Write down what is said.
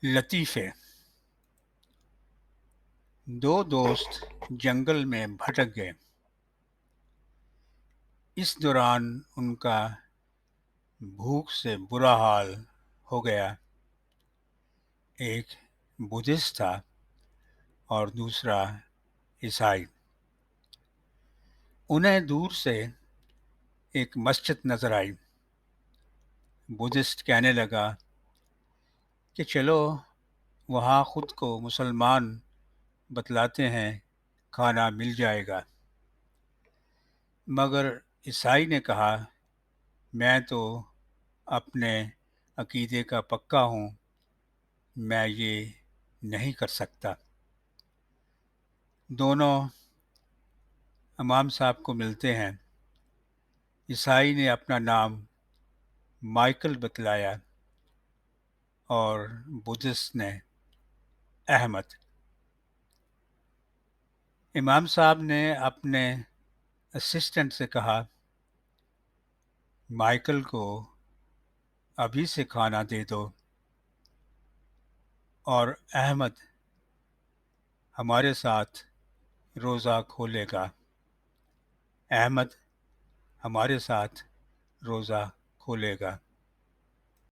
لطیفے۔ دو دوست جنگل میں بھٹک گئے۔ اس دوران ان کا بھوک سے برا حال ہو گیا۔ ایک بدھسٹ تھا اور دوسرا عیسائی۔ انہیں دور سے ایک مسجد نظر آئی۔ بدھسٹ کہنے لگا کہ چلو وہاں خود کو مسلمان بتلاتے ہیں، کھانا مل جائے گا۔ مگر عیسائی نے کہا میں تو اپنے عقیدے کا پکا ہوں، میں یہ نہیں کر سکتا۔ دونوں امام صاحب کو ملتے ہیں۔ عیسائی نے اپنا نام مائیکل بتلایا اور بدھسٹ نے احمد۔ امام صاحب نے اپنے اسسٹنٹ سے کہا مائیکل کو ابھی سے کھانا دے دو اور احمد ہمارے ساتھ روزہ کھولے گا۔ احمد ہمارے ساتھ روزہ کھولے گا۔